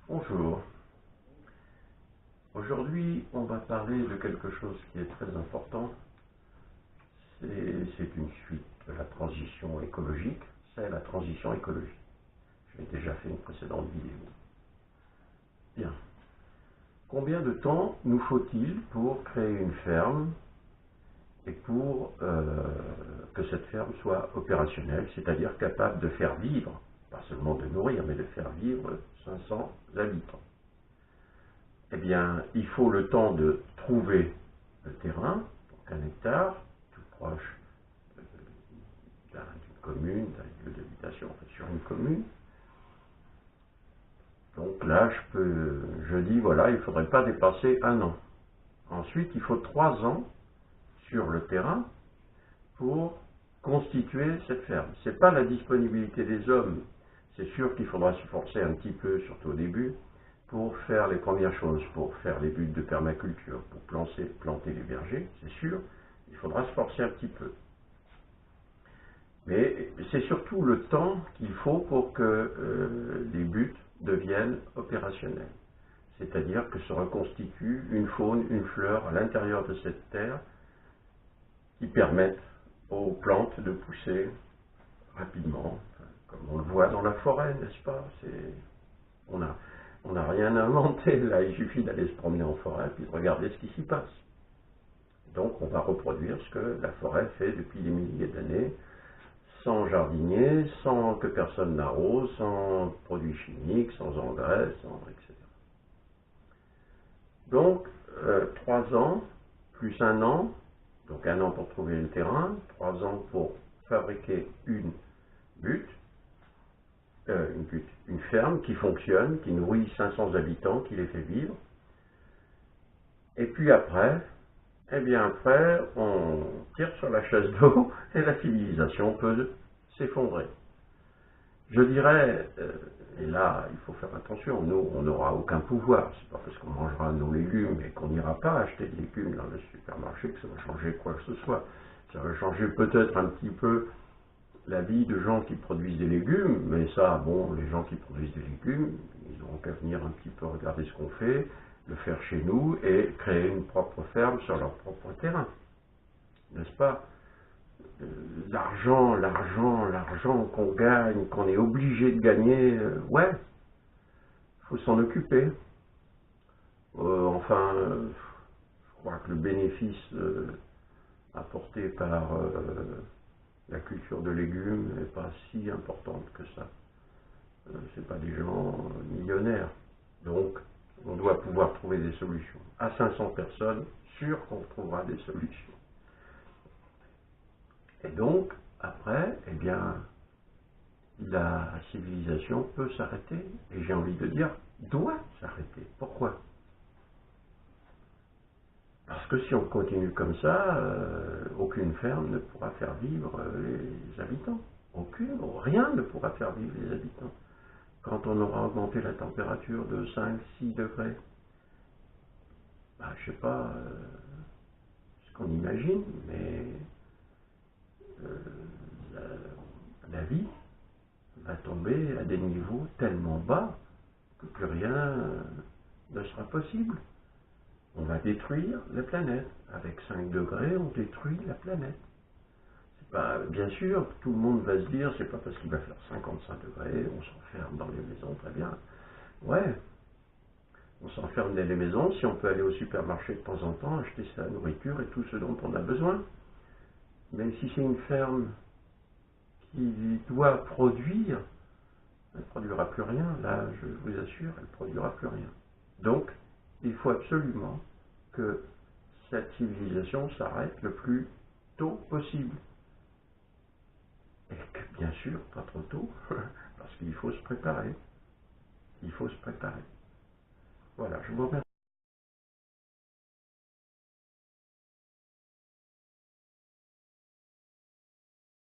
Bonjour. Aujourd'hui, on va parler de quelque chose qui est très important. C'est une suite de la transition écologique. C'est la transition écologique. J'ai déjà fait une précédente vidéo. Bien. Combien de temps nous faut-il pour créer une ferme et pour que cette ferme soit opérationnelle, c'est-à-dire capable de faire vivre, pas seulement de nourrir, mais de faire vivre 500 habitants? Eh bien, il faut le temps de trouver le terrain, donc 1 hectare, tout proche d'une commune, d'un lieu d'habitation, en fait, sur une commune. Donc là, je dis, voilà, il ne faudrait pas dépasser 1 an. Ensuite, il faut 3 ans sur le terrain pour constituer cette ferme. Ce n'est pas la disponibilité des hommes. C'est sûr qu'il faudra se forcer un petit peu, surtout au début, pour faire les premières choses, pour faire les buts de permaculture, pour planter les vergers, c'est sûr, il faudra se forcer un petit peu. Mais c'est surtout le temps qu'il faut pour que les buts deviennent opérationnels. C'est-à-dire que se reconstitue une faune, une fleur à l'intérieur de cette terre qui permettent aux plantes de pousser rapidement, comme on le voit dans la forêt, n'est-ce pas? On n'a rien inventé, là, il suffit d'aller se promener en forêt puis de regarder ce qui s'y passe. Donc on va reproduire ce que la forêt fait depuis des milliers d'années, sans jardinier, sans que personne n'arrose, sans produits chimiques, sans engrais, etc. Donc 3 ans, plus 1 an, donc 1 an pour trouver le terrain, 3 ans pour fabriquer une ferme qui fonctionne, qui nourrit 500 habitants, qui les fait vivre. Et puis après, on tire sur la chasse d'eau et la civilisation peut s'effondrer. Je dirais, et là, il faut faire attention, nous, on n'aura aucun pouvoir. C'est pas parce qu'on mangera nos légumes et qu'on n'ira pas acheter des légumes dans le supermarché que ça va changer quoi que ce soit. Ça va changer peut-être un petit peu la vie de gens qui produisent des légumes, mais ça, bon, les gens qui produisent des légumes, ils n'auront qu'à venir un petit peu regarder ce qu'on fait, le faire chez nous et créer une propre ferme sur leur propre terrain. N'est-ce pas? L'argent qu'on gagne, qu'on est obligé de gagner, ouais, il faut s'en occuper. Je crois que le bénéfice apporté par la culture de légumes n'est pas si importante que ça. C'est pas des gens millionnaires. Donc, on doit pouvoir trouver des solutions. À 500 personnes, sûr qu'on trouvera des solutions. Et donc, après, eh bien, la civilisation peut s'arrêter, et j'ai envie de dire, doit s'arrêter. Pourquoi? Parce que si on continue comme ça, aucune ferme ne pourra faire vivre les habitants. Rien ne pourra faire vivre les habitants. Quand on aura augmenté la température de 5-6 degrés, je ne sais pas ce qu'on imagine, mais la vie va tomber à des niveaux tellement bas que plus rien ne sera possible. On va détruire la planète. Avec 5 degrés, on détruit la planète. Bien sûr, tout le monde va se dire, c'est pas parce qu'il va faire 55 degrés, on s'enferme dans les maisons, très bien. Ouais, on s'enferme dans les maisons si on peut aller au supermarché de temps en temps, acheter sa nourriture et tout ce dont on a besoin. Mais si c'est une ferme qui doit produire, elle ne produira plus rien. Là, je vous assure, elle ne produira plus rien. Donc, il faut absolument que cette civilisation s'arrête le plus tôt possible. Et que, bien sûr, pas trop tôt, parce qu'il faut se préparer. Il faut se préparer. Voilà, je vous remercie.